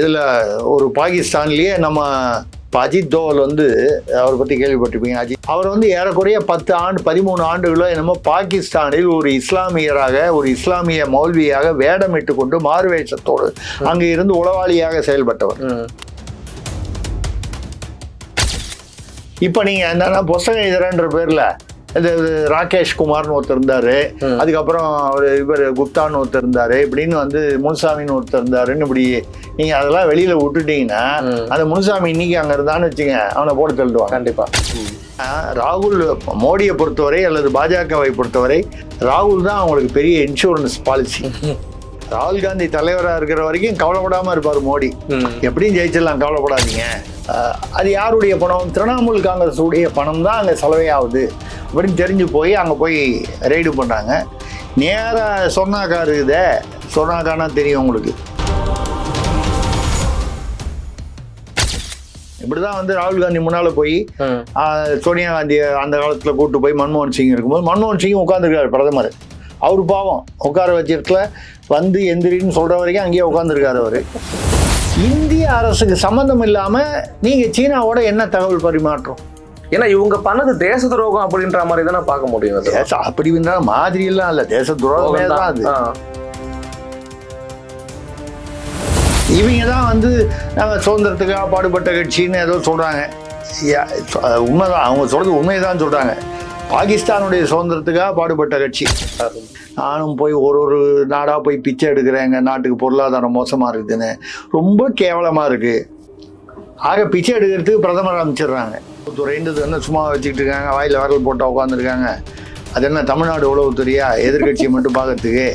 இதில் ஒரு பாகிஸ்தான்லேயே நம்ம அஜித் தோவல் வந்து அவரை பற்றி கேள்விப்பட்டிருப்பீங்க. அவர் வந்து ஏறக்குறைய 13 ஆண்டுகளோ என்னமோ பாகிஸ்தானில் ஒரு இஸ்லாமியராக, ஒரு இஸ்லாமிய மௌல்வியாக வேடமிட்டு கொண்டு மாறுவேஷத்தோடு அங்கே இருந்து உளவாளியாக செயல்பட்டவர். இப்போ நீங்கள் என்னன்னா புஸ்தகம் எழுதுறன்ற பேரில் இந்த ராகேஷ் குமார்னு ஒருத்தர் இருந்தாரு, அதுக்கப்புறம் இவர் குப்தான்னு ஒருத்தர் இருந்தாரு, இப்படின்னு வந்து முனுசாமின்னு ஒருத்தர் இருந்தாருன்னு இப்படி நீங்க அதெல்லாம் வெளியில விட்டுட்டீங்கன்னா அந்த முனுசாமி இன்னைக்கு அங்க இருந்தான்னு வச்சுங்க அவனை போட்டு தள்ளுவாங்க. கண்டிப்பா. ராகுல் மோடியை பொறுத்தவரை அல்லது பாஜகவை பொறுத்தவரை ராகுல் தான் அவங்களுக்கு பெரிய இன்சூரன்ஸ் பாலிசி. ராகுல் காந்தி தலைவராக இருக்கிற வரைக்கும் கவலைப்படாம இருப்பார் மோடி. எப்படியும் ஜெயிச்சிடலாம், கவலைப்படாதீங்க. அது யாருடைய பணம்? திரிணாமுல் காங்கிரஸ் உடைய பணம் தான் அங்கே செலவே ஆகுது அப்படின்னு தெரிஞ்சு போய் அங்கே போய் ரெய்டு பண்ணுறாங்க. நேராக சொர்ணாக்கா இருக்குதே, சொர்ணாக்கானா தெரியும் உங்களுக்கு. இப்படிதான் வந்து ராகுல் காந்தி முன்னால போய் சோனியா காந்தியை அந்த காலத்தில் கூப்பிட்டு போய் மன்மோகன் சிங் இருக்கும்போது மன்மோகன் சிங் உட்காந்துருக்காரு பிரதமர். அவர் பாவம் உட்கார வச்சிருக்கல, வந்து எந்திரின்னு சொல்ற வரைக்கும் அங்கேயே உட்காந்துருக்காரு அவரு. இந்திய அரசுக்கு சம்மந்தம் இல்லாம நீங்க சீனாவோட என்ன தகவல் பரிமாற்றம்? ஏன்னா இவங்க பண்ணது தேச துரோகம் அப்படின்ற மாதிரி தானே பார்க்க முடியும். அப்படி மாதிரி எல்லாம் இல்ல, தேச துரோகமே தான் அது. இவங்க தான் வந்து நாங்கள் சுதந்திரத்துக்காக பாடுபட்ட கட்சின்னு ஏதோ சொல்றாங்க. உண்மைதான், அவங்க சொல்றது உண்மைதான் சொல்றாங்க. பாகிஸ்தானுடைய சுதந்திரத்துக்காக பாடுபட்ட கட்சி. நானும் போய் ஒரு நாடாக போய் பிச்சை எடுக்கிறேன், எங்கள் நாட்டுக்கு பொருளாதாரம் மோசமாக இருக்குதுன்னு, ரொம்ப கேவலமாக இருக்குது. ஆக பிச்சை எடுக்கிறதுக்கு பிரதமர் அமைச்சிடுறாங்க. துறைன்றது என்ன சும்மா வச்சுக்கிட்டு இருக்காங்க, வாயில் வரல் போட்டால் உட்காந்துருக்காங்க. அது என்ன தமிழ்நாடு உளவுத்துறையா எதிர்கட்சியை மட்டும் பார்க்கறதுக்கு?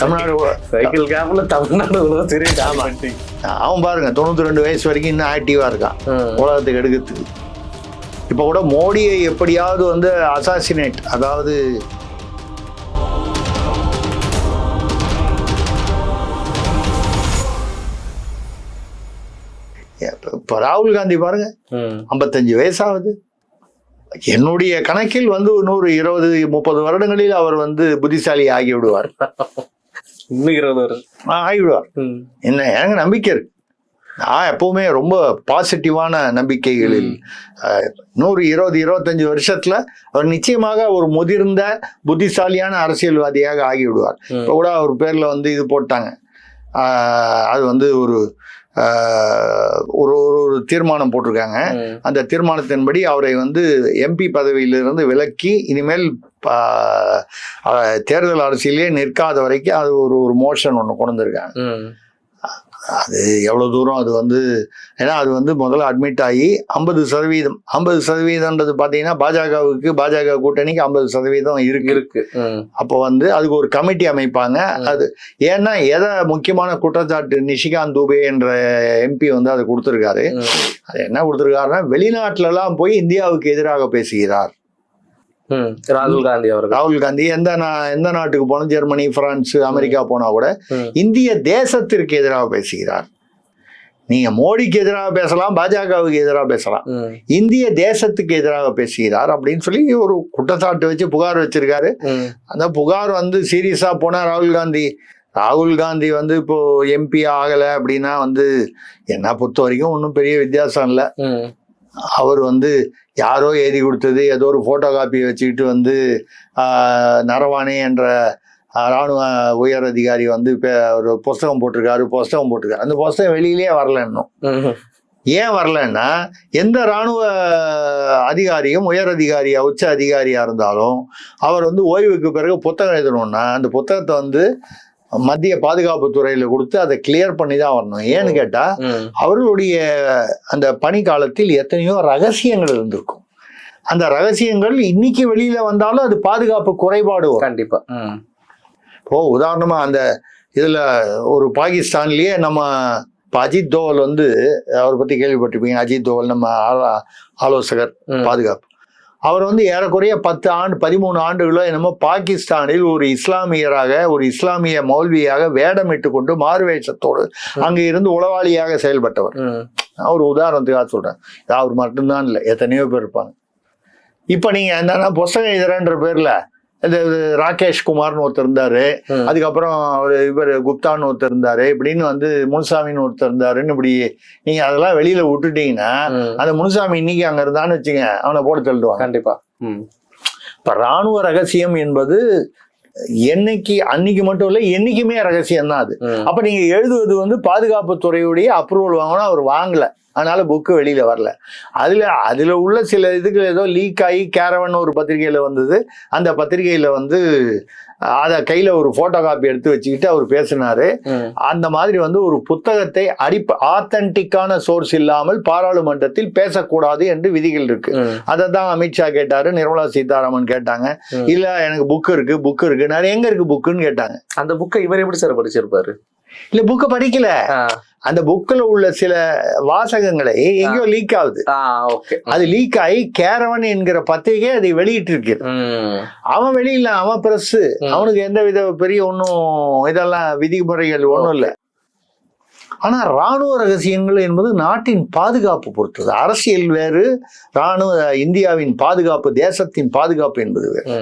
தமிழ்நாடு சைக்கிள் கேப்ல தமிழ்நாடு உளவுத்துறை. அவன் பாருங்க 92 வயசு வரைக்கும் இன்னும் ஆக்டிவாக இருக்கான் உலகத்துக்கு எடுக்கிறதுக்கு. இப்போ கூட மோடியை எப்படியாவது வந்து அசாசினேட், அதாவது இப்போ ராகுல் காந்தி பாருங்க 55 வயசாகுது. என்னுடைய கணக்கில் வந்து 120-30 வருடங்களில் அவர் வந்து புத்திசாலி ஆகிவிடுவார். இன்னும் 20 வருடம் ஆகிவிடுவார். என்ன எனக்கு நம்பிக்கை இருக்கு. நான் எப்பவுமே ரொம்ப பாசிட்டிவான நம்பிக்கைகளில் 120-25 வருஷத்துல அவர் நிச்சயமாக ஒரு முதிர்ந்த புத்திசாலியான அரசியல்வாதியாக ஆகிவிடுவார். இப்போ கூட அவர் பேர்ல வந்து இது போட்டாங்க, அது வந்து ஒரு ஒரு தீர்மானம் போட்டிருக்காங்க. அந்த தீர்மானத்தின்படி அவரை வந்து எம்பி பதவியிலிருந்து விலக்கி இனிமேல் தேர்தல் அரசியலே நிற்காத வரைக்கும் அது ஒரு மோஷன் ஒன்று கொண்டு வந்திருக்காங்க. அது எவ்வளோ தூரம் அது வந்து, ஏன்னா அது வந்து முதல்ல அட்மிட் ஆகி 50% பார்த்தீங்கன்னா பாஜக கூட்டணிக்கு 50% இருக்கு. அப்போ வந்து அதுக்கு ஒரு கமிட்டி அமைப்பாங்க. அது ஏன்னா எதை முக்கியமான குற்றச்சாட்டு நிஷிகாந்த் தூபே என்ற எம்பி வந்து அதை கொடுத்துருக்காரு. அது என்ன கொடுத்துருக்காருன்னா, வெளிநாட்டிலலாம் போய் இந்தியாவுக்கு எதிராக பேசுகிறார் ராகுல் காந்தி. எந்த நாட்டுக்கு போனோம், ஜெர்மனி, பிரான்ஸ், அமெரிக்கா போனா கூட இந்திய தேசத்திற்கு எதிராக பேசுகிறார். நீங்க மோடிக்கு எதிராக பேசலாம், பாஜகவுக்கு எதிராக பேசலாம், இந்திய தேசத்துக்கு எதிராக பேசுகிறார் அப்படின்னு சொல்லி ஒரு குற்றச்சாட்டு வச்சு புகார் வச்சிருக்காரு. அந்த புகார் வந்து சீரியஸா போனா ராகுல் காந்தி வந்து இப்போ எம்பி ஆகலை அப்படின்னா வந்து என்ன பொறுத்த வரைக்கும் ஒன்றும் பெரிய வித்தியாசம் இல்லை. அவர் வந்து யாரோ எழுதி கொடுத்தது ஏதோ ஒரு போட்டோ காப்பியை வச்சுக்கிட்டு வந்து நரவானே என்ற இராணுவ உயர் அதிகாரி வந்து ஒரு புஸ்தகம் போட்டிருக்காரு. அந்த புஸ்தகம் வெளியிலே வரல இன்னும். ஏன் வரலன்னா, எந்த இராணுவ அதிகாரியும் உயர் அதிகாரியா உச்ச அதிகாரியா இருந்தாலும் அவர் வந்து ஓய்வுக்கு பிறகு புத்தகம் எழுதணும்னா அந்த புத்தகத்தை வந்து மத்திய பாதுகாப்பு துறையில கொடுத்து அதை கிளியர் பண்ணி தான் வரணும். ஏன்னு கேட்டா அவர்களுடைய அந்த பணி காலத்தில் எத்தனையோ ரகசியங்கள் இருந்திருக்கும். அந்த ரகசியங்கள் இன்னைக்கு வெளியில வந்தாலும் அது பாதுகாப்பு குறைபாடு வரும். கண்டிப்பா. இப்போ உதாரணமா அந்த இதுல ஒரு பாகிஸ்தான்லயே நம்ம அஜித் தோவல் வந்து அவரை பத்தி கேள்விப்பட்டிருப்பீங்க. அஜித் தோவல் நம்ம ஆலோசகர் பாதுகாப்பு. அவர் வந்து ஏறக்குறைய 13 ஆண்டுகளோ என்னமோ பாகிஸ்தானில் ஒரு இஸ்லாமியராக, ஒரு இஸ்லாமிய மௌல்வியாக வேடமிட்டு கொண்டு மாறுவேஷத்தோடு அங்கே இருந்து உளவாளியாக செயல்பட்டவர். ஒரு உதாரணத்துக்காக சொல்றேன். அவர் மட்டும்தான் இல்லை, எத்தனையோ பேர் இருப்பாங்க. இப்போ நீங்க என்னன்னா புஸ்தகம் எழுதுறன்ற பேர்ல இந்த ராகேஷ் குமார்னு ஒருத்தர் இருந்தாரு, அதுக்கப்புறம் இவர் குப்தான்னு ஒருத்தர் இருந்தாரு, இப்படின்னு வந்து முனுசாமின்னு ஒருத்தர் இருந்தாருன்னு, இப்படி நீங்க அதெல்லாம் வெளியில விட்டுட்டீங்கன்னா அந்த முனுசாமி இன்னைக்கு அங்க இருந்தான்னு வச்சுங்க, அவனை போட்டு தள்ளுவாங்க. கண்டிப்பா. இப்ப ராணுவ ரகசியம் என்பது அன்னைக்கு மட்டும் இல்ல, என்னைக்குமே ரகசியம் தான் அது. அப்ப நீங்க எழுதுவது வந்து பாதுகாப்பு துறையுடைய அப்ரூவல் வாங்கணும், அவர் வாங்கல, அதனால புக்கு வெளியில வரல. அதுல உள்ள சில இதுக்கு ஏதோ லீக் ஆகி கேரவன் ஒரு பத்திரிகையில வந்தது. அந்த பத்திரிகையில வந்து அத கையில ஒரு போட்டோ காப்பி எடுத்து வச்சுக்கிட்டு அவர் பேசினாரு. அந்த மாதிரி வந்து ஒரு புத்தகத்தை ஆத்தன்டிக்கான சோர்ஸ் இல்லாமல் பாராளுமன்றத்தில் பேசக்கூடாது என்று விதிகள் இருக்கு. அதை தான் அமித்ஷா கேட்டாரு, நிர்மலா சீதாராமன் கேட்டாங்க. இல்ல எனக்கு புக் இருக்கு. நான் எங்க இருக்கு புக்குன்னு கேட்டாங்க. அந்த புக்கை இவர் எப்படி சார் படிச்சிருப்பாரு? இல்ல புக்க படிக்கல, அந்த புக்ல உள்ள சில வாசகங்களை எங்கேயோ லீக் ஆகுது. அது லீக் ஆகி கேரவன் என்கிற பத்திரிகை அதை வெளியிட்டு இருக்கு. அவன் வெளியில, அவன் பிரஸ், அவனுக்கு எந்த வித பெரிய ஒன்னும் இதெல்லாம் விதிமுறைகள் ஒன்றும் இல்லை. ஆனா ராணுவ ரகசியங்கள் என்பது நாட்டின் பாதுகாப்பு பொறுத்தது. அரசியல் வேறு, இந்தியாவின் பாதுகாப்பு, தேசத்தின் பாதுகாப்பு என்பது வேறு.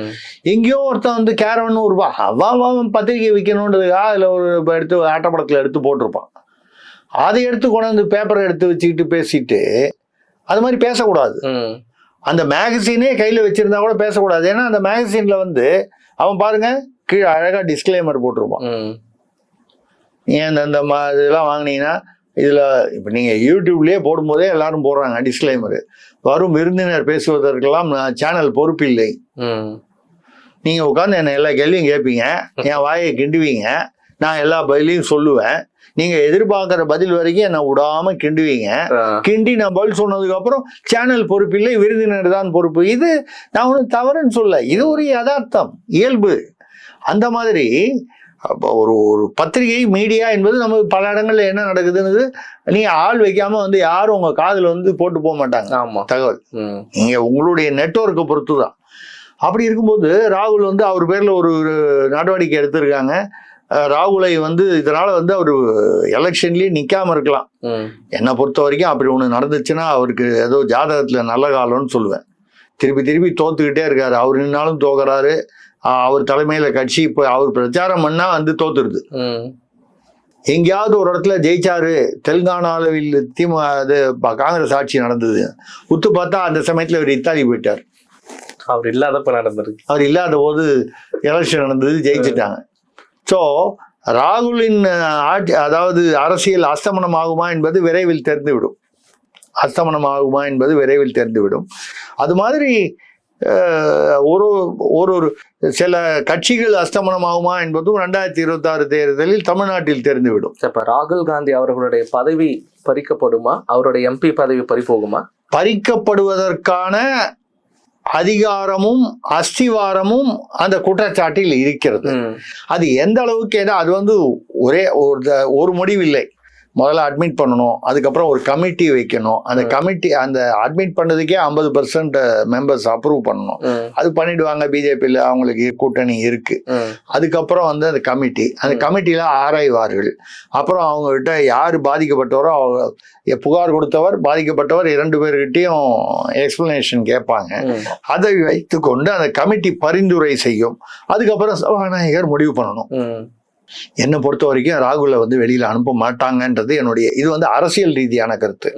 எங்கேயோ ஒருத்தன் வந்து கேரவன் ரூபா அவன் பத்திரிகை விற்கணுன்றதுக்காக அதுல ஒரு எடுத்து ஆட்டப்படத்துல எடுத்து போட்டிருப்பான். அதை எடுத்து கொண்டாந்து பேப்பரை எடுத்து வச்சுக்கிட்டு பேசிட்டு அது மாதிரி பேசக்கூடாது. அந்த மேகசினே கையில வச்சிருந்தா கூட பேசக்கூடாது. ஏன்னா அந்த மேகசின்ல வந்து அவன் பாருங்க கீழே அழகா டிஸ்க்ளைமர் போட்டிருப்பான். ஏன் இந்த இதெல்லாம் வாங்கினீங்கன்னா இதுல இப்ப நீங்க யூடியூப்லயே போடும்போதே எல்லாரும் போடுறாங்க டிஸ்க்ளைமர். வரும் விருந்தினர் பேசுவதற்கெல்லாம் சேனல் பொறுப்பில்லை. நீங்க உட்காந்து என்ன எல்லா கேள்வியும் கேட்பீங்க, என் வாயை கிண்டுவீங்க, நான் எல்லா பதிலையும் சொல்லுவேன். நீங்க எதிர்பார்க்கிற பதில் வரைக்கும் என்ன விடாம கிண்டுவீங்க. கிண்டி நான் பதில் சொன்னதுக்கு அப்புறம் சேனல் பொறுப்பில்லை, விருந்தினர் தான் பொறுப்பு. இது நான் ஒன்றும் தவறுன்னு சொல்ல, இது ஒரு யதார்த்தம், இயல்பு. அந்த மாதிரி ஒரு பத்திரிகை மீடியா என்பது நம்ம பல இடங்கள்ல என்ன நடக்குதுன்னு நீங்க ஆள் வைக்காம வந்து யாரும் உங்க காதுல வந்து போட்டு போக மாட்டாங்க தகவல். நீங்க உங்களுடைய நெட்வொர்க்கை பொறுத்து தான். அப்படி இருக்கும்போது ராகுல் வந்து அவர் பேர்ல ஒரு நடவடிக்கை எடுத்திருக்காங்க. ராகுலை வந்து இதனால வந்து அவரு எலெக்ஷன்லயே நிக்காம இருக்கலாம். என்னை பொறுத்த வரைக்கும் அப்படி ஒண்ணு நடந்துச்சுன்னா அவருக்கு ஏதோ ஜாதகத்துல நல்ல காலம்னு சொல்லுவேன். திருப்பி தோத்துக்கிட்டே இருக்காரு. அவர் நின்னாலும் தோக்குறாரு. அவர் தலைமையில கட்சி இப்ப அவர் பிரச்சாரம் பண்ணா வந்து தோத்துருது. எங்கேயாவது ஒரு இடத்துல ஜெயிச்சாரு. தெலுங்கானாவில் காங்கிரஸ் ஆட்சி நடந்தது. உத்து பார்த்தா அந்த சமயத்துல அவர் இத்தாலி போயிட்டார். அவர் இல்லாதப்ப நடந்திருக்கு. அவர் இல்லாத போது எலெக்ஷன் நடந்தது, ஜெயிச்சுட்டாங்க. ஸோ ராகுலின் ஆட்சி, அதாவது அரசியல் அஸ்தமனம் ஆகுமா என்பது விரைவில் தெரிந்துவிடும். அது மாதிரி ஒரு சில கட்சிகள் அஸ்தமனம் ஆகுமா என்பதும் 2026 தேர்தலில் தமிழ்நாட்டில் தெரிந்துவிடும். இப்ப ராகுல் காந்தி அவர்களுடைய பதவி பறிக்கப்படுமா? அவருடைய எம்பி பதவி பறிபோகுமா? பறிக்கப்படுவதற்கான அதிகாரமும் அஸ்திவாரமும் அந்த குற்றச்சாட்டில் இருக்கிறது. அது எந்த அளவுக்கு, அது வந்து ஒரே ஒரு முடிவில்லை. முதல்ல அட்மிட் பண்ணணும், அதுக்கப்புறம் ஒரு கமிட்டி வைக்கணும். அந்த அட்மிட் பண்ணதுக்கே 50% மெம்பர்ஸ் அப்ரூவ் பண்ணணும். அது பண்ணிடுவாங்க. பிஜேபியில் அவங்களுக்கு கூட்டணி இருக்கு. அதுக்கப்புறம் வந்து அந்த கமிட்டியில ஆராய்வார்கள். அப்புறம் அவங்க கிட்ட யாரு பாதிக்கப்பட்டவரோ, புகார் கொடுத்தவர், பாதிக்கப்பட்டவர் 2 பேர்கிட்டையும் எக்ஸ்பிளனேஷன் கேட்பாங்க. அதை வைத்துக்கொண்டு அந்த கமிட்டி பரிந்துரை செய்யும். அதுக்கப்புறம் சபாநாயகர் முடிவு பண்ணணும். என்னை பொறுத்த வரைக்கும் ராகுலை வந்து வெளியில அனுப்ப மாட்டாங்கன்றது இது வந்து அரசியல் ரீதியான கருத்து.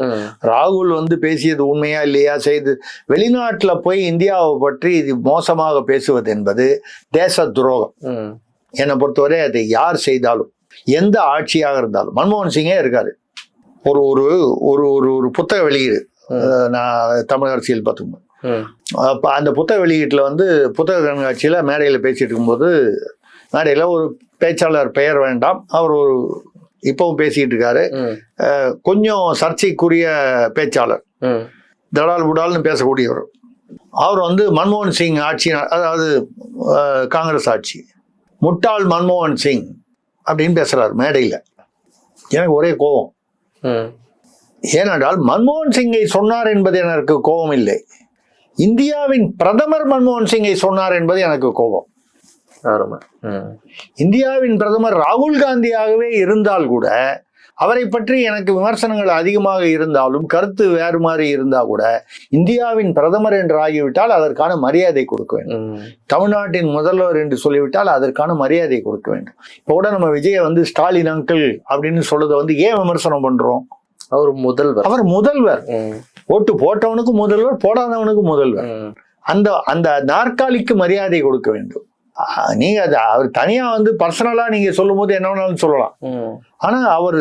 ராகுல் வந்து பேசியது உண்மையா இல்லையா, செய்து வெளிநாட்டுல போய் இந்தியாவை பற்றி இது மோசமாக பேசுவது என்பது தேச துரோகம். என்னை பொறுத்தவரை அதை யார் செய்தாலும், எந்த ஆட்சியாக இருந்தாலும், மன்மோகன் சிங்கே இருக்காரு, ஒரு ஒரு ஒரு ஒரு புத்தக வெளியீடு நான் தமிழ் அரசியல் பார்த்துக்கணும். அந்த புத்தக வெளியீட்டுல வந்து புத்தக கண்காட்சியில மேடையில பேசிட்டு இருக்கும்போது, மேடையில ஒரு பேச்சாளர் பெயர் வேண்டாம், அவர் இப்பவும் பேசிட்டு இருக்காரு, கொஞ்சம் சர்ச்சைக்குரிய பேச்சாளர், தடால் புடால்னு பேசக்கூடியவர். அவர் வந்து மன்மோகன் சிங் ஆட்சி, அதாவது காங்கிரஸ் ஆட்சி, முட்டாள் மன்மோகன் சிங் அப்படின்னு பேசுறாரு மேடையில. எனக்கு ஒரே கோபம். ஏனென்றால் மன்மோகன் சிங்கை சொன்னார் என்பது எனக்கு கோபம் இல்லை, இந்தியாவின் பிரதமர் மன்மோகன் சிங்கை சொன்னார் என்பது எனக்கு கோபம். இந்தியாவின் பிரதமர் ராகுல் காந்தியாகவே இருந்தால் கூட அவரை பற்றி எனக்கு விமர்சனங்கள் அதிகமாக இருந்தாலும் கருத்து வேறு மாதிரி இருந்தா கூட இந்தியாவின் பிரதமர் என்று ஆகிவிட்டால் அதற்கான மரியாதை கொடுக்க வேண்டும். தமிழ்நாட்டின் முதல்வர் என்று சொல்லிவிட்டால் அதற்கான மரியாதை கொடுக்க வேண்டும். இப்போ கூட நம்ம விஜய ஸ்டாலின் அங்கிள் அப்படின்னு சொல்றதை ஏன் விமர்சனம் பண்றோம்? அவர் முதல்வர். ஓட்டு போட்டவனுக்கு முதல்வர், போடாதவனுக்கு முதல்வர். அந்த அந்த நாற்காலிக்கு மரியாதை கொடுக்க வேண்டும். நீங்க அவர் தனியா பர்சனலா நீங்க சொல்லும் போது என்ன வேணாலும் சொல்லலாம். ஆனா அவர்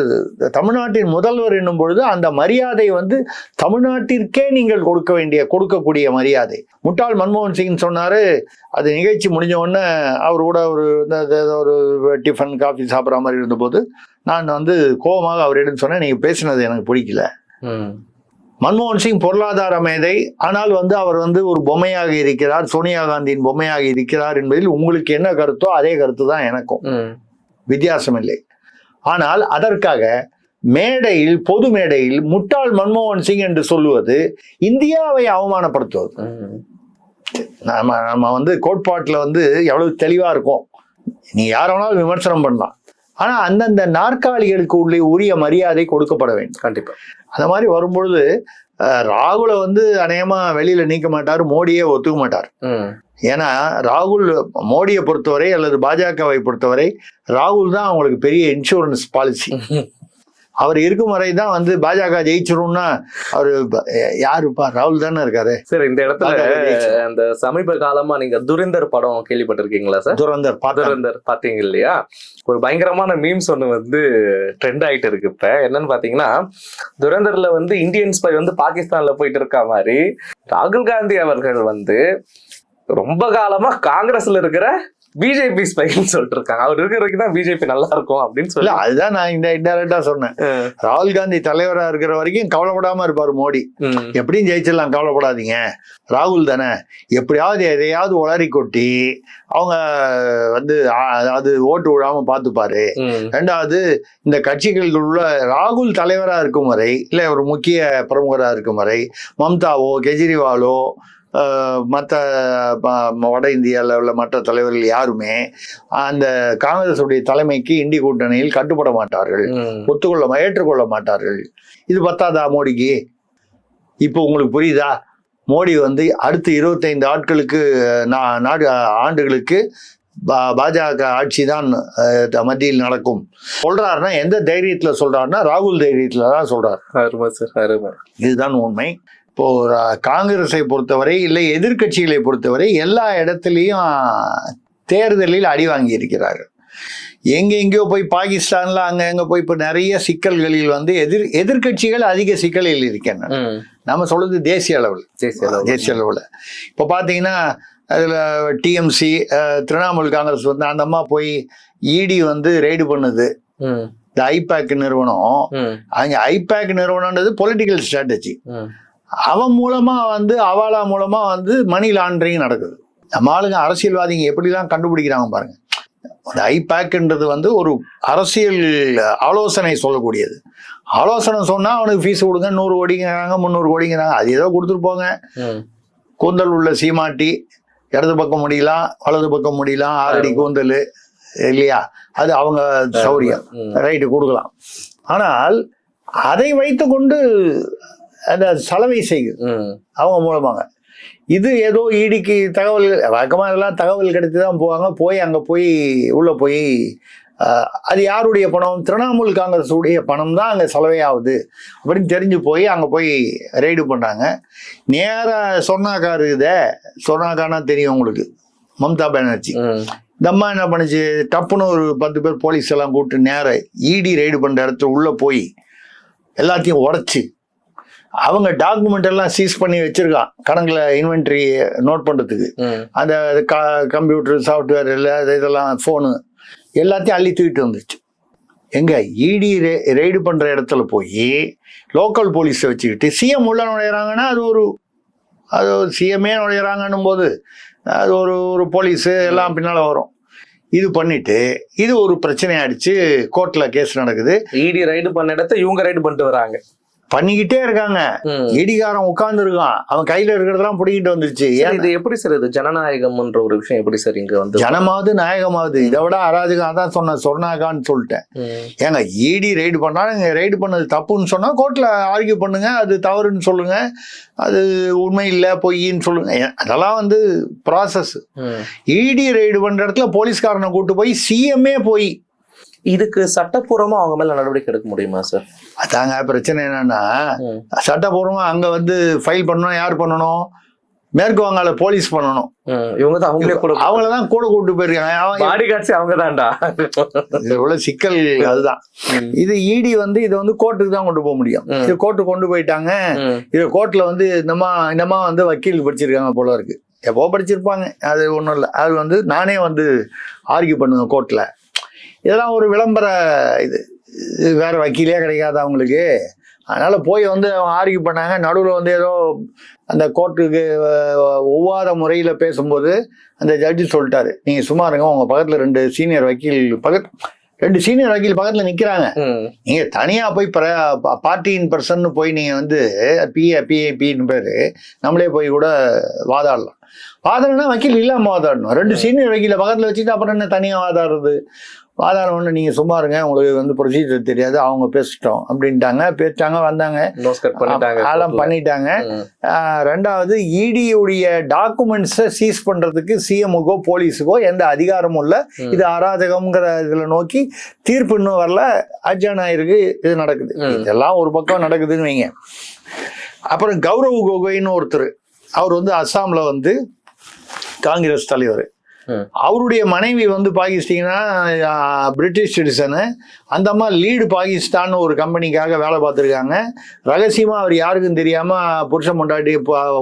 தமிழ்நாட்டின் முதல்வர் என்னும் பொழுது அந்த மரியாதை தமிழ்நாட்டிற்கே நீங்கள் கொடுக்கக்கூடிய மரியாதை. முட்டாள் மன்மோகன் சிங் சொன்னாரு, அது நிகழ்ச்சி முடிஞ்ச உடனே அவர் கூட ஒரு டிஃபன் காஃபி சாப்பிட்ற மாதிரி இருந்தபோது நான் கோபமாக அவரிடம் சொன்னேன், நீங்க பேசினது எனக்கு பிடிக்கல. மன்மோகன் சிங் பொருளாதார மேதை, ஆனால் அவர் ஒரு பொம்மையாக இருக்கிறார், சோனியா காந்தியின் பொம்மையாக இருக்கிறார் என்பதில் உங்களுக்கு என்ன கருத்தோ அதே கருத்து தான் எனக்கும், வித்தியாசம் இல்லை. ஆனால் அதற்காக மேடையில், பொது மேடையில் முட்டாள் மன்மோகன் சிங் என்று சொல்லுவது இந்தியாவை அவமானப்படுத்துவது. நம்ம கோட்பாட்டுல எவ்வளவு தெளிவா இருக்கும், நீ யார வேணாலும் விமர்சனம் பண்ணலாம், ஆனா அந்தந்த நாற்காலிகளுக்கு உள்ளே உரிய மரியாதை கொடுக்கப்பட வேண்டும். கண்டிப்பா. அந்த மாதிரி வரும்பொழுது ராகுலை அநேகமா வெளியில நீக்க மாட்டாரு, மோடியே ஒத்துக்க மாட்டார். ஏன்னா ராகுல், மோடியை பொறுத்தவரை அல்லது பாஜகவை பொறுத்தவரை ராகுல் தான் அவங்களுக்கு பெரிய இன்சூரன்ஸ் பாலிசி. அவர் இருக்கும் வரை தான் பாஜக ஜெயிச்சிரும்னா அவரு யாருப்பா, ராகுல் தானே இருக்காரு. சார், இந்த இடத்துல அந்த சமீப காலமா நீங்க துரந்தர் படம் கேள்விப்பட்டிருக்கீங்களா சார்? துரந்தர் பாத்தீங்க இல்லையா? ஒரு பயங்கரமான மீம்ஸ் ஒண்ணு ட்ரெண்ட் ஆயிட்டு இருக்கு. இப்ப என்னன்னு பாத்தீங்கன்னா, துரந்தர்ல இந்தியன் ஸ்பை பாகிஸ்தான்ல போயிட்டு இருக்க மாதிரி ராகுல் காந்தி அவர்கள் ரொம்ப காலமா காங்கிரஸ்ல இருக்கிற பிஜேபி ஸ்பைன்னு சொல்லிட்டு இருக்காங்க. அவர் இருக்கிற வரைக்கும் தான் பிஜேபி நல்லா இருக்கும் அப்படின்னு சொல்லி. அதுதான் நான் இன்டைரக்டா சொன்னேன். ராகுல் காந்தி தலைவரா இருக்கிற வரைக்கும் கவலைப்படாம இருப்பாரு மோடி. எப்படியும் ஜெயிச்சிடலாம், கவலைப்படாதீங்க, ராகுல் தானே, எப்படியாவது எதையாவது உளறி கொட்டி அவங்க அது ஓட்டு விடாம பாத்துப்பாரு. ரெண்டாவது, இந்த கட்சிகளுக்குள்ள ராகுல் தலைவரா இருக்கும் வரை, இல்ல ஒரு முக்கிய பிரமுகரா இருக்கும் வரை மம்தாவோ கெஜ்ரிவாலோ மற்ற வட இந்தியாவில் உள்ள மற்ற தலைவர்கள் யாருமே அந்த காங்கிரஸ் உடைய தலைமைக்கு இண்டி கூட்டணியில் கட்டுப்பட மாட்டார்கள், ஏற்றுக்கொள்ள மாட்டார்கள். இது பத்தாதா மோடிக்கு? இப்போ உங்களுக்கு புரியுதா? மோடி அடுத்த 25 ஆண்டுகளுக்கு பாஜக ஆட்சி தான் மத்தியில் நடக்கும் சொல்றாருன்னா எந்த தைரியத்துல சொல்றாருன்னா ராகுல் தைரியத்துல தான் சொல்றாரு. இதுதான் உண்மை. இப்போ காங்கிரஸை பொறுத்தவரை, இல்லை எதிர்கட்சிகளை பொறுத்தவரை எல்லா இடத்துலையும் தேர்தலில் அடி வாங்கி இருக்கிறார்கள். எங்கெங்கயோ போய் பாகிஸ்தான்ல அங்க போய் இப்ப நிறைய சிக்கல்களில் எதிர்கட்சிகள் அதிக சிக்கலில் இருக்கின்றன. நம்ம சொல்றது தேசிய அளவுல. இப்ப பாத்தீங்கன்னா அதுல டிஎம்சி, திரிணாமுல் காங்கிரஸ் அந்த அம்மா போய் இடி ரெய்டு பண்ணுது. இந்த ஐபேக் நிறுவனம், அங்க ஐபேக் நிறுவனம்ன்றது பொலிட்டிக்கல் ஸ்ட்ராட்டஜி. அவன் மூலமா அவாலா மூலமா மணி லாண்டரிங் நடக்குது. நம்ம ஆளுங்க அரசியல்வாதிங்க எப்படிலாம் கண்டுபிடிக்கிறாங்க பாருங்க. அந்த ஐபேக்ன்றது ஒரு அரசியல் ஆலோசனை சொல்லக்கூடியது. ஆலோசனை சொன்னா அவனுக்கு ஃபீஸ் கொடுங்க, 100 கோடிங்கிறாங்க, 300 கோடிங்கிறாங்க, அது ஏதோ கொடுத்துட்டு போங்க. கூந்தல் உள்ள சீமாட்டி இடது பக்கம் முடியலாம், வலது பக்கம் முடியலாம், 6 அடி கூந்தல் இல்லையா, அது அவங்க சௌரியம், ரைட்டு கொடுக்கலாம். ஆனால் அதை வைத்து கொண்டு அந்த சலவை செய்யுது அவங்க மூலமாக. இது ஏதோ ஈடிக்கு தகவல், வழக்கமாக இதெல்லாம் தகவல் கிடைத்து தான் போவாங்க. போய் அங்கே உள்ள போய் அது யாருடைய பணம்? திரிணாமுல் காங்கிரஸ் உடைய பணம் தான் அங்கே செலவையாகுது அப்படின்னு தெரிஞ்சு போய் அங்கே போய் ரெய்டு பண்ணுறாங்க. நேராக சொர்ணாக்கார் சொர்ணாக்கார்னா தெரியும் உங்களுக்கு, மம்தா பானர்ஜி. இந்த அம்மா என்ன பண்ணுச்சு, டப்புன்னு ஒரு 10 பேர் போலீஸ் எல்லாம் கூப்பிட்டு நேராக இடி ரெய்டு பண்ணுற இடத்துல உள்ள போய் எல்லாத்தையும் உடைச்சு அவங்க டாக்குமெண்ட் எல்லாம் சீஸ் பண்ணி வச்சிருக்கான், கணக்குல இன்வென்ட்ரி நோட் பண்றதுக்கு. அந்த கம்ப்யூட்டர் சாஃப்ட்வேர் இதெல்லாம் போனு எல்லாத்தையும் அள்ளி தூக்கிட்டு வந்துச்சு. எங்க இடி ரெய்டு பண்ற இடத்துல போய் லோக்கல் போலீஸை வச்சுக்கிட்டு சிஎம் உள்ள நுழையிறாங்கன்னா அது ஒரு சிஎம்ஏ நுழையிறாங்கன்னும் போது அது ஒரு போலீஸு எல்லாம் பின்னால வரும். இது பண்ணிட்டு இது ஒரு பிரச்சனை ஆயிடுச்சு, கோர்ட்ல கேஸ் நடக்குது. இடி ரைடு பண்ண இடத்த இவங்க ரைடு பண்ணிட்டு வராங்க. பண்ணிக்கிட்டே இருக்காங்க. இடிகாரன் உட்கார்ந்து இருக்கான், அவன் கையில இருக்கிறதெல்லாம் பிடிக்கிட்டு வந்துருச்சு. இது எப்படி சார் இது ஜனநாயகம்ன்ற ஒரு விஷயம் எப்படி சார் இங்க வந்து ஜனமாவது நாயகமாவது இதை விட அராஜகம். அதான் சொன்னாக்கான்னு சொல்லிட்டேன். ஏங்க இடி ரைடு பண்ணா நீங்க ரைடு பண்ணது தப்புன்னு சொன்னா கோர்ட்ல ஆர்கியூ பண்ணுங்க, அது தவறுன்னு சொல்லுங்க, அது உண்மை இல்லை பொய்ன்னு சொல்லுங்க. அதெல்லாம் வந்து ப்ராசஸ். இடி ரைடு பண்ற இடத்துல போலீஸ்காரனை கூட்டு போய் சிஎம்ஏ போய் இதுக்கு சட்டப்பூர்வமா அவங்க மேல நடவடிக்கை எடுக்க முடியுமா சார்? அதாங்க பிரச்சனை. என்னன்னா சட்டப்பூர்வமா அங்க வந்து ஃபைல் பண்ணணும். யார் பண்ணணும்? மேற்கு வங்காள போலீஸ் பண்ணணும். இவங்க தான் அவங்களதான் கூட கூட்டு போயிருக்காங்க. அவங்க தான்டா. இவ்வளவு சிக்கல். அதுதான் இது இடி வந்து இதை வந்து கோர்ட்டுக்கு தான் கொண்டு போக முடியும். இது கோர்ட்டுக்கு கொண்டு போயிட்டாங்க. இது கோர்ட்ல வந்து இன்னமா வந்து வக்கீல் படிச்சிருக்காங்க போல இருக்கு. எப்போ படிச்சிருப்பாங்க, அது ஒண்ணும் இல்லை. அது வந்து நானே வந்து ஆர்கியூ பண்ணுவேன் கோர்ட்ல. இதெல்லாம் ஒரு விளம்பர இது, வேற வக்கீலே கிடைக்காது அவங்களுக்கு. அதனால போய் வந்து அவங்க ஆர்கியூ பண்ணாங்க. நடுவில் வந்து ஏதோ அந்த கோர்ட்டுக்கு ஒவ்வாத முறையில் பேசும்போது அந்த ஜட்ஜி சொல்லிட்டாரு, நீங்கள் சும்மா இருங்க, உங்கள் பக்கத்தில் 2 சீனியர் வக்கீல் பக்கத்தில் நிற்கிறாங்க. நீங்கள் தனியாக போய் பார்ட்டி இன் பர்சன் போய் நீங்கள் வந்து பிஏபின்னு பேர் நம்மளே போய் கூட வாதாடலாம். வாதாடனா வக்கீல் இல்லாமல் வாதாடணும். 2 சீனியர் வக்கீல பக்கத்தில் வச்சுட்டு அப்புறம் என்ன தனியாக வாதாடுறது? வாதாடணும்னு நீங்கள் சும்மா இருங்க, உங்களுக்கு வந்து ப்ரொசீஜர் தெரியாது, அவங்க பேசிட்டோம் அப்படின்ட்டாங்க. பேசிட்டாங்க, வந்தாங்க, அதெல்லாம் பண்ணிட்டாங்க. 2வது இடியுடைய டாக்குமெண்ட்ஸை சீஸ் பண்ணுறதுக்கு சிஎம்முக்கோ போலீஸுக்கோ எந்த அதிகாரமும் இல்லை. இது அராஜகம்ங்கிற இதில் நோக்கி தீர்ப்பு இன்னும் வரல, அட்ஜான் ஆயிருக்கு. இது நடக்குது. இதெல்லாம் ஒரு பக்கம் நடக்குதுன்னு வைங்க. அப்புறம் கௌரவ் கோகோய்னு ஒருத்தர், அவர் வந்து அஸ்ஸாம்ல வந்து காங்கிரஸ் தலைவர். அவருடைய மனைவி வந்து பாகிஸ்தானா பிரிட்டிஷ் சிட்டிசனு. அந்த அம்மா லீடு பாகிஸ்தான் ஒரு கம்பெனிக்காக வேலை பார்த்துருக்காங்க. ரகசியமாக அவர் யாருக்கும் தெரியாமல் புருஷன் பொண்டாட்டி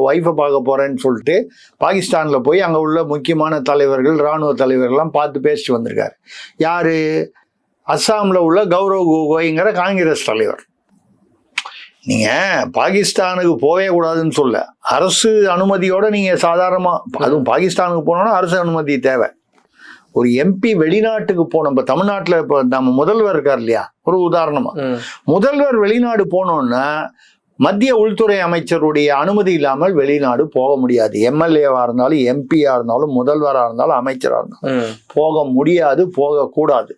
ஒய்ஃபை பார்க்க போகிறேன்னு சொல்லிட்டு பாகிஸ்தானில் போய் அங்கே உள்ள முக்கியமான தலைவர்கள், இராணுவ தலைவர்கள்லாம் பார்த்து பேசிட்டு வந்திருக்காரு. யார்? அஸ்ஸாமில் உள்ள கௌரவ் கோகோய்ங்கிற காங்கிரஸ் தலைவர். நீங்கள் பாகிஸ்தானுக்கு போவே கூடாதுன்னு சொல்ல, அரசு அனுமதியோடு நீங்கள் சாதாரணமாக, அதுவும் பாகிஸ்தானுக்கு போனோன்னா அரசு அனுமதி தேவை. ஒரு எம்பி வெளிநாட்டுக்கு போனோம். இப்போ தமிழ்நாட்டில் இப்போ நம்ம முதல்வர் இருக்கார் இல்லையா, ஒரு உதாரணமாக, முதல்வர் வெளிநாடு போனோன்னா மத்திய உள்துறை அமைச்சருடைய அனுமதி இல்லாமல் வெளிநாடு போக முடியாது. எம்எல்ஏவாக இருந்தாலும், எம்பியாக இருந்தாலும், முதல்வராக இருந்தாலும், அமைச்சராக இருந்தாலும் போக முடியாது, போகக்கூடாது.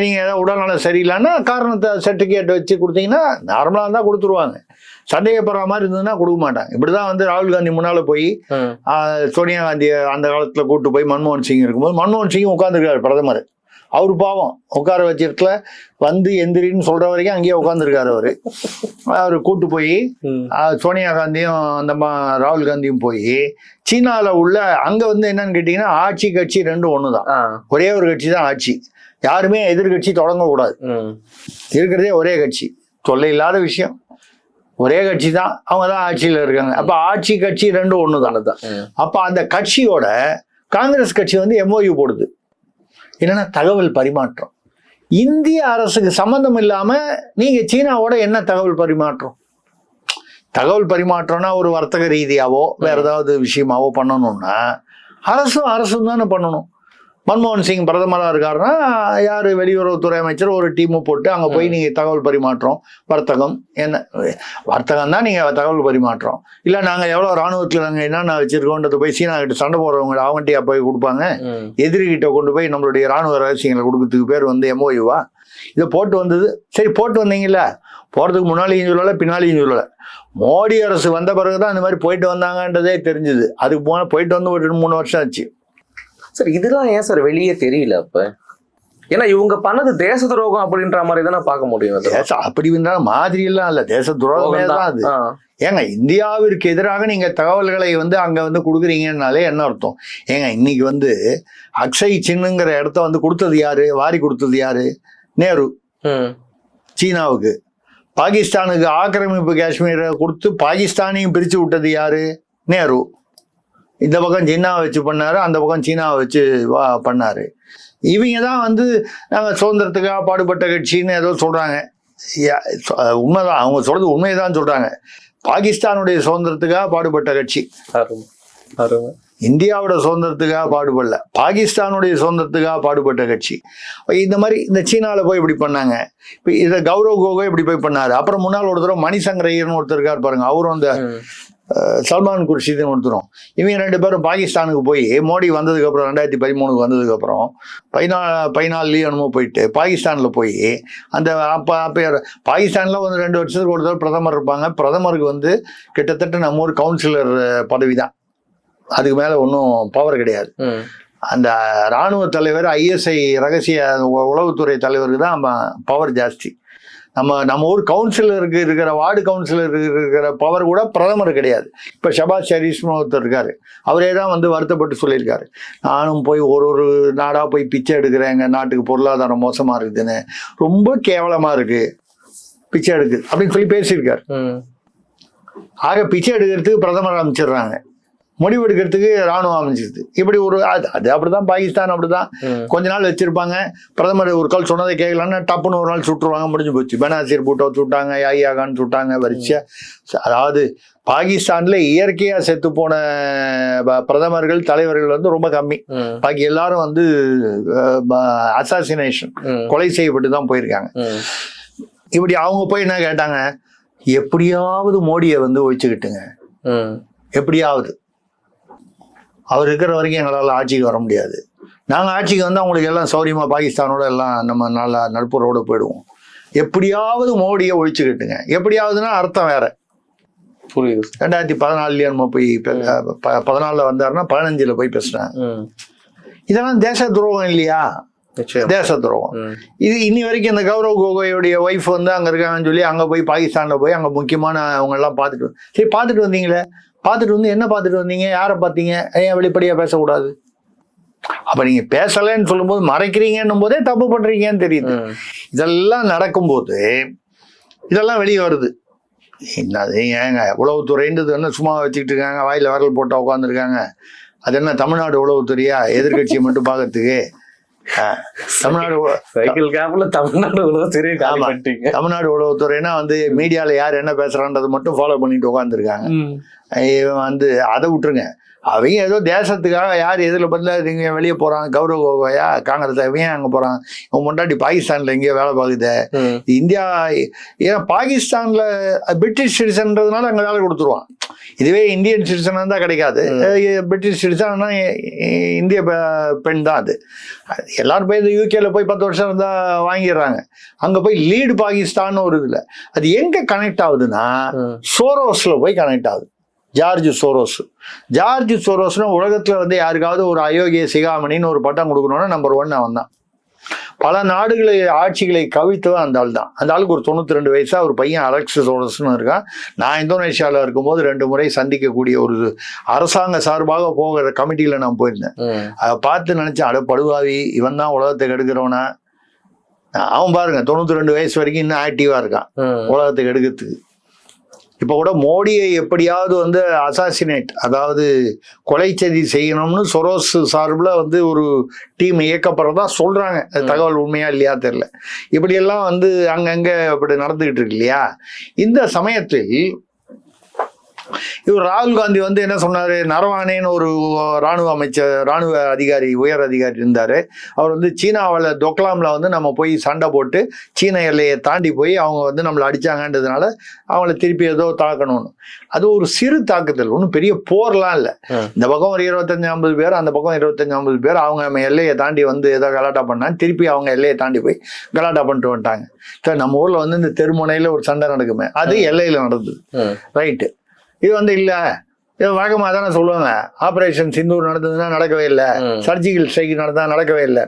நீங்கள் ஏதாவது உடல்நலம் சரியில்லைன்னா காரணத்தை சர்டிஃபிகேட் வச்சு கொடுத்தீங்கன்னா நார்மலாக இருந்தால் கொடுத்துருவாங்க. சந்தேகப்படுற மாதிரி இருந்ததுன்னா கொடுக்க மாட்டாங்க. இப்படி தான் வந்து ராகுல் காந்தி முன்னால் போய் சோனியா காந்தியை அந்த காலத்தில் கூப்பிட்டு போய் மன்மோகன் சிங் இருக்கும்போது மன்மோகன் சிங் உட்காந்துருக்காரு பிரதமர். அவர் பாவம் உட்கார வச்ச இடத்துல வந்து எந்திரின்னு சொல்கிற வரைக்கும் அங்கேயே உட்காந்துருக்காரு. அவர் கூப்பிட்டு போய் சோனியா காந்தியும் அந்த ராகுல் காந்தியும் போய் சீனாவில் உள்ள அங்கே வந்து என்னன்னு கேட்டிங்கன்னா ஆட்சி கட்சி 2 ஒன்று தான். ஒரே ஒரு கட்சி தான் ஆட்சி. யாருமே எதிர்கட்சி தொடங்கக்கூடாது. இருக்கிறதே ஒரே கட்சி. தொல்லை இல்லாத விஷயம். ஒரே கட்சி தான், அவங்க தான் ஆட்சியில் இருக்காங்க. அப்போ ஆட்சி கட்சி 2 ஒன்று தான். அப்போ அந்த கட்சியோட காங்கிரஸ் கட்சி வந்து எம்ஓயு போடுது. என்னன்னா தகவல் பரிமாற்றம். இந்திய அரசுக்கு சம்மந்தம் இல்லாமல் நீங்கள் சீனாவோட என்ன தகவல் பரிமாற்றம்? தகவல் பரிமாற்றம்னா ஒரு வர்த்தக ரீதியாவோ வேற ஏதாவது விஷயமாவோ பண்ணணும்னா அரசும் தானே பண்ணணும். மன்மோகன் சிங் பிரதமராக இருக்காருன்னா யார் வெளியுறவுத்துறை அமைச்சர் ஒரு டீமை போட்டு அங்கே போய் நீங்கள் தகவல் பரிமாற்றம், வர்த்தகம், என்ன வர்த்தகம் தான் நீங்கள் தகவல் பரிமாற்றம். இல்லை நாங்கள் எவ்வளோ இராணுவத்தில் நாங்கள் என்னென்ன வச்சுருக்கோன்றது போய் சீனா கிட்ட சண்டை போடுறவங்க அவங்ககிட்டயா போய் கொடுப்பாங்க? எதிரிகிட்ட கொண்டு போய் நம்மளுடைய இராணுவ ரகசியங்களை கொடுக்கறதுக்கு பேர் வந்து எம்ஓயுவா? இதை போட்டு வந்தது. சரி, போட்டு வந்தீங்கல்ல, போகிறதுக்கு முன்னாலேயும் சொல்லலை, பின்னாலேயும் சொல்லலை. மோடி அரசு வந்த பிறகு தான் இந்த மாதிரி போயிட்டு வந்தாங்கன்றதே தெரிஞ்சுது. அதுக்கு போயிட்டு வந்து ஒரு 3 வருஷம் ஆச்சு. சார் இதெல்லாம் ஏன் சார் வெளியே தெரியல? அப்ப ஏன்னா இவங்க பண்ணது தேச துரோகம் அப்படின்ற மாதிரி தானே பார்க்க முடியும். அப்படி மாதிரி எல்லாம் இல்ல, தேச துரோகமே தான் அது. ஏங்க இந்தியாவிற்கு எதிராக நீங்க தகவல்களை வந்து அங்க வந்து கொடுக்குறீங்கன்னாலே என்ன அர்த்தம்? ஏங்க இன்னைக்கு வந்து அக்ஷய் சின்னுங்கிற இடத்த வந்து கொடுத்தது யாரு? வாரி கொடுத்தது யாரு? நேரு. சீனாவுக்கு. பாகிஸ்தானுக்கு ஆக்கிரமிப்பு காஷ்மீரை கொடுத்து பாகிஸ்தானையும் பிரிச்சு விட்டது யாரு? நேரு. இந்த பக்கம் சீனாவை வச்சு பண்ணாரு, அந்த பக்கம் சீனாவை வச்சு பண்ணாரு. இவங்க தான் வந்து நாங்கள் சுதந்திரத்துக்காக பாடுபட்ட கட்சின்னு ஏதோ சொல்றாங்க. உண்மைதான், அவங்க சொல்றது உண்மையதான் சொல்றாங்க. பாகிஸ்தானுடைய சுதந்திரத்துக்காக பாடுபட்ட கட்சி. இந்தியாவோட சுதந்திரத்துக்காக பாடுபடல, பாகிஸ்தானுடைய சுதந்திரத்துக்காக பாடுபட்ட கட்சி. இந்த மாதிரி இந்த சீனாவில் போய் இப்படி பண்ணாங்க. இப்போ இதை கௌரவ் கோகோய் இப்படி போய் பண்ணாரு. அப்புறம் முன்னாள் ஒரு தடவை மணிசங்கர் ஐயர்னு ஒருத்தர் இருக்கார் பாருங்க, அவரும் அந்த சல்மான் குர்ஷிதுன்னு ஒருத்தரும், இவங்க 2 பேரும் பாகிஸ்தானுக்கு போய் மோடி வந்ததுக்கப்புறம் 2013 வந்ததுக்கப்புறம் 14 என்னமோ போயிட்டு பாகிஸ்தானில் போய் அந்த அப்போ பாகிஸ்தானில் வந்து 2 வருஷத்துக்கு ஒரு தடவை பிரதமர் இருப்பாங்க. பிரதமருக்கு வந்து கிட்டத்தட்ட நம்ம ஒரு கவுன்சிலர் பதவி தான், அதுக்கு மேலே ஒன்றும் பவர் கிடையாது. அந்த இராணுவ தலைவர் ISI ரகசிய உளவுத்துறை தலைவருக்கு தான் பவர் ஜாஸ்தி. நம்ம ஊர் கவுன்சிலருக்கு இருக்கிற வார்டு கவுன்சிலருக்கு இருக்கிற பவர் கூட பிரதமர் கிடையாது. இப்போ ஷபாஸ் ஷரீஃப்னு ஒருத்தர் இருக்காரு, அவரே தான் வந்து வருத்தப்பட்டு சொல்லியிருக்காரு, நானும் போய் ஒரு நாடாக போய் பிச்சை எடுக்கிறேன், எங்கள் நாட்டுக்கு பொருளாதாரம் மோசமாக இருக்குதுன்னு, ரொம்ப கேவலமாக இருக்கு பிச்சை எடுக்குது அப்படின்னு சொல்லி பேசியிருக்காரு. ஆக பிச்சை எடுக்கிறதுக்கு பிரதமர் அமைச்சிடுறாங்க, முடிவு எடுக்கிறதுக்கு ராணுவம் அமைச்சிருது. இப்படி ஒரு அது அப்படிதான், பாகிஸ்தான் அப்படிதான். கொஞ்ச நாள் வச்சிருப்பாங்க, பிரதமர் ஒரு கால் சொன்னதை கேட்கலான்னு டப்புன்னு ஒரு நாள் சுட்டுருவாங்க, முடிஞ்சு போச்சு. பெனாசிர் பூட்டோ சுட்டாங்க, யாயாகான்னு சுட்டாங்க, வரிசையா. அதாவது பாகிஸ்தான்ல இயற்கையா செத்து போன பிரதமர்கள் தலைவர்கள் வந்து ரொம்ப கம்மி. பாக்கி எல்லாரும் வந்து அசாசினேஷன், கொலை செய்யப்பட்டு தான் போயிருக்காங்க. இப்படி அவங்க போய் என்ன கேட்டாங்க, எப்படியாவது மோடியை வந்து ஒழிச்சுக்கிட்டுங்க, எப்படியாவது அவர் இருக்கிற வரைக்கும் எங்களால் ஆட்சிக்கு வர முடியாது, நாங்கள் ஆட்சிக்கு வந்து அவங்களுக்கு எல்லாம் சௌரியமாக பாகிஸ்தானோட எல்லாம் நம்ம நல்லா நட்புறவோடு போயிடுவோம், எப்படியாவது மோடியை ஒழிச்சுக்கிட்டுங்க. எப்படியாவதுன்னா அர்த்தம் வேற. புரியுது. 2014 நம்ம போய் 14 வந்தாருன்னா 15 போய் பேசுறாங்க. இதெல்லாம் தேச துரோகம் இல்லையா? தேச துரோகம். இது இன்னி வரைக்கும் இந்த கௌரவ் கோகோயுடைய ஒய்ஃப் வந்து அங்கே இருக்காங்கன்னு சொல்லி அங்கே போய் பாகிஸ்தானில் போய் அங்கே முக்கியமான அவங்க எல்லாம் பார்த்துட்டு, சரி பார்த்துட்டு வந்தீங்களே, பார்த்துட்டு வந்து என்ன பார்த்துட்டு வந்தீங்க, யாரை பார்த்தீங்க, ஏன் வெளிப்படையாக பேசக்கூடாது? அப்போ நீங்கள் பேசலைன்னு சொல்லும்போது மறைக்கிறீங்கன்னும் போதே தப்பு பண்ணுறீங்கன்னு தெரியுது. இதெல்லாம் நடக்கும்போது இதெல்லாம் வெளியே வருது. என்னது ஏங்க உளவுத்துறைன்றது என்ன சும்மா வச்சுக்கிட்டு இருக்காங்க, வாயில் விரல் போட்டால் உட்காந்துருக்காங்க, அது என்ன தமிழ்நாடு உளவுத்துறையா எதிர்கட்சியை மட்டும் பார்க்கறதுக்கு? தமிழ்நாடு உளவுத்துறைன்னா வந்து மீடியால யார் என்ன பேசுறான்றது மட்டும் ஃபாலோ பண்ணிட்டு உட்காந்துருக்காங்க. இவன் வந்து அதை விட்டுருங்க, அவங்க ஏதோ தேசத்துக்காக யார் எதில் பதில இங்க வெளியே போறாங்க, கௌரவ் கோகோயா காங்கிரஸ் ஏன் அங்கே போறாங்க, இவன் முன்னாடி பாகிஸ்தான்ல எங்கேயோ வேலை பார்க்குது. இந்தியா ஏன்னா பாகிஸ்தான்ல பிரிட்டிஷ் சிட்டிசன்றதுனால அங்கே வேலை கொடுத்துருவான். இதுவே இந்தியன் சிட்டிசனாக தான் கிடைக்காது, பிரிட்டிஷ் சிட்டிசன்னா இந்திய பெண் தான். அது எல்லாரும் போய் இந்த யூகேல போய் 10 வருஷம் இருந்தால் வாங்கிடுறாங்க. அங்கே போய் லீடு பாகிஸ்தான் ஒரு இதில் அது எங்கே கனெக்ட் ஆகுதுன்னா சோரோஸ்ல போய் கனெக்ட் ஆகுது. ஜார்ஜ் சோரோஸ்னு உலகத்துல வந்து யாருக்காவது ஒரு அயோக்கிய சிகாமணின்னு ஒரு பட்டம் கொடுக்கணும்னா நம்பர் 1 அவன் தான். பல நாடுகளை ஆட்சிகளை கவிழ்த்தவன் அந்த ஆள் தான். அந்த ஆளுக்கு ஒரு 92 வயசா ஒரு பையன் அலெக்ஸ் சோரோஸ்னு இருக்கான். நான் இந்தோனேஷியாவில் இருக்கும்போது 2 முறை சந்திக்கக்கூடிய ஒரு அரசாங்க சார்பாக போகிற கமிட்டியில நான் போயிருந்தேன். அதை பார்த்து நினைச்சேன், அட படுவாவி, இவன் தான் உலகத்தை கெடுக்கிறவனா. அவன் பாருங்க 92 வயசு வரைக்கும் இன்னும் ஆக்டிவா இருக்கான் உலகத்தை கெடுக்கிறதுக்கு. இப்போ கூட மோடியை எப்படியாவது வந்து அசாசினேட், அதாவது கொலை செய்தி செய்யணும்னு சொரோஸ் சார்பில் வந்து ஒரு டீம் இயக்கப்படுறதா சொல்றாங்க. தகவல் உண்மையா இல்லையா தெரியல. இப்படியெல்லாம் வந்து அங்கங்கே இப்படி நடந்துகிட்டு இருக்கு இல்லையா? இந்த சமயத்தில் இவர் ராகுல் காந்தி வந்து என்ன சொன்னாரு, நரவானேன்னு ஒரு ராணுவ அதிகாரி, உயர் அதிகாரி இருந்தாரு. அவர் வந்து சீனாவில் டொக்லாம்ல வந்து நம்ம போய் சண்டை போட்டு சீன எல்லையை தாண்டி போய் அவங்க வந்து நம்மளை அடிச்சாங்கன்றதுனால அவங்கள திருப்பி ஏதோ தாக்கணும்னு. அது ஒரு சிறு தாக்குதல், ஒன்றும் பெரிய போர்லாம் இல்லை. இந்த பக்கம் ஒரு 25-50 பேர், அந்த பக்கம் 25-50 பேர் அவங்க நம்ம எல்லையை தாண்டி வந்து ஏதோ கலாட்டா பண்ணாங்க. திருப்பி அவங்க எல்லையை தாண்டி போய் கலாட்டா பண்ணிட்டு வந்துட்டாங்க. சார் நம்ம ஊர்ல வந்து இந்த தெருமுனையில ஒரு சண்டை நடக்குமே, அது எல்லையில நடந்தது, ரைட்டு. இது வந்து இல்லை, இது வழக்கமாக தானே சொல்லுவாங்க, ஆப்ரேஷன் சிந்தூர் நடந்ததுன்னா நடக்கவே இல்லை, சர்ஜிக்கல் ஸ்ட்ரைக் நடந்தா நடக்கவே இல்லை.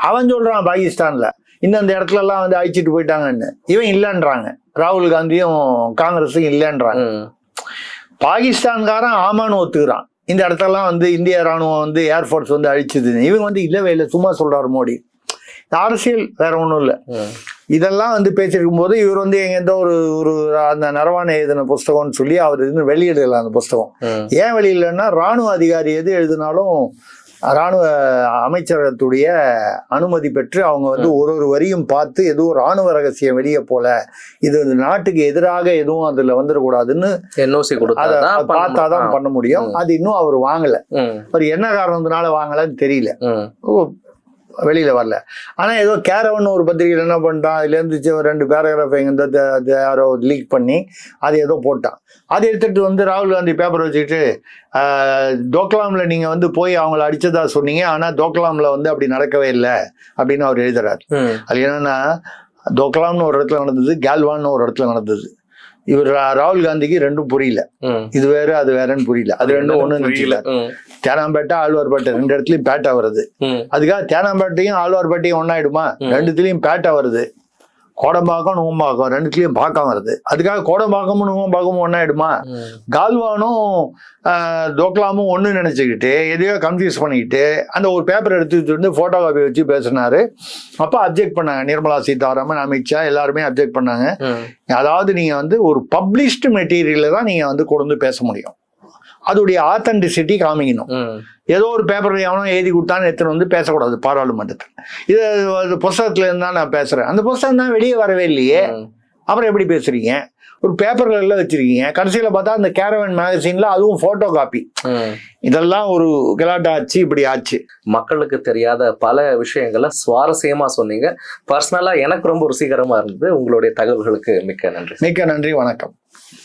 அவன் சொல்றான் பாகிஸ்தான்ல இந்தந்த இடத்துல எல்லாம் வந்து அழிச்சிட்டு போயிட்டாங்கன்னு. இவன் இல்லைன்றாங்க, ராகுல் காந்தியும் காங்கிரஸும் இல்லைன்றாங்க. பாகிஸ்தான்காரன் ஆமான்னு ஒத்துக்கிறான், இந்த இடத்தெல்லாம் வந்து இந்திய ராணுவம் வந்து ஏர்ஃபோர்ஸ் வந்து அழிச்சுதுன்னு. இவங்க வந்து இல்லவே இல்லை, சும்மா சொல்றாரு மோடி. அரசியல் வேற ஒன்றும் இல்லை. இதெல்லாம் வந்து பேசிருக்கும் போது இவர் வந்து எந்த ஒரு அந்த நரவானே எழுதின புஸ்தகம்னு சொல்லி அவர் வெளியிடல. அந்த புஸ்தகம் ஏன் வெளியிடலன்னா, ராணுவ அதிகாரி எது எழுதினாலும் ராணுவ அமைச்சரகத்துடைய அனுமதி பெற்று அவங்க வந்து ஒரு வரியும் பார்த்து எதுவும் ராணுவ ரகசியம் வெளியே போல, இது நாட்டுக்கு எதிராக எதுவும் அதுல வந்துடக்கூடாதுன்னு NOC பார்த்தாதான் பண்ண முடியும். அது இன்னும் அவர் வாங்கல. அவர் என்ன காரணத்தினால வாங்கலன்னு தெரியல, வெளியில வரல. ஆனா ஏதோ கேரவன் ஒரு பத்திரிகையில் என்ன பண்ணிட்டான், அதுல இருந்து 2 பேராகிராஃப் எங்க யாரோ லீக் பண்ணி அது ஏதோ போட்டான். அதை எடுத்துட்டு வந்து ராகுல் காந்தி பேப்பர் வச்சுக்கிட்டு டோக்லாம்ல நீங்க வந்து போய் அவங்கள அடிச்சதா சொன்னீங்க, ஆனா டோக்லாம்ல வந்து அப்படி நடக்கவே இல்லை அப்படின்னு அவர் எழுதுறாரு. அது என்னன்னா, டோக்லாம்னு ஒரு இடத்துல நடந்தது, கேல்வான்னு ஒரு இடத்துல நடந்தது. இவர் ராகுல் காந்திக்கு ரெண்டும் புரியல, இது வேற அது வேறன்னு புரியல, அது ரெண்டும் ஒண்ணு நினைக்கல. தேனாம்பேட்டை ஆழ்வார்பேட்டை 2 இடத்துலயும் பேட்டா வருது. அதுக்காக தேனாம்பேட்டையும் ஆழ்வார்பேட்டையும் ஒன்னாயிடுமா? 2த்துலயும் பேட்டா வருது. கோடம்பாக்கம் நுங்கம்பாக்கம் 2த்துலயும் பாக்கம் வருது. அதுக்காக கோடம்பாக்கமும் நுங்கம்பாக்கமும் ஒன்னாயிடுமா? கால்வானும் டோக்லாமும் ஒண்ணு நினைச்சுக்கிட்டு எதையோ கன்ஃபியூஸ் பண்ணிக்கிட்டு அந்த ஒரு பேப்பர் எடுத்துட்டு வந்து போட்டோ காப்பி வச்சு பேசினாரு. அப்ப அப்ஜெக்ட் பண்ணாங்க, நிர்மலா சீதாராமன், அமித்ஷா எல்லாருமே அப்ஜெக்ட் பண்ணாங்க. அதாவது நீங்க வந்து ஒரு பப்ளிஷ்டு மெட்டீரியல தான் நீங்க வந்து கொண்டு பேச முடியும், அதோடைய ஆத்தென்டிசிட்டி காமிக்கணும். ஏதோ ஒரு பேப்பர் எவனோ எழுதி கொடுத்தான்னு எடுத்துன்னு வந்து பேசக்கூடாது பாராளுமன்றத்தில். இது புஸ்தகத்துல இருந்தா நான் பேசுறேன், அந்த புஸ்தகம் தான் வெளியே வரவே இல்லையே, அப்புறம் எப்படி பேசுறீங்க? ஒரு பேப்பர்ல எல்லாம் வச்சிருக்கீங்க, கடைசியில பார்த்தா அந்த கேரவன் மேகசின்ல அதுவும் போட்டோ காப்பி. இதெல்லாம் ஒரு கலாட்டா ஆச்சு, இப்படி ஆச்சு. மக்களுக்கு தெரியாத பல விஷயங்களை சுவாரஸ்யமா சொன்னீங்க. பர்சனலா எனக்கு ரொம்ப ருசிகரமா இருந்தது. உங்களுடைய தகவல்களுக்கு மிக்க நன்றி. மிக்க நன்றி, வணக்கம்.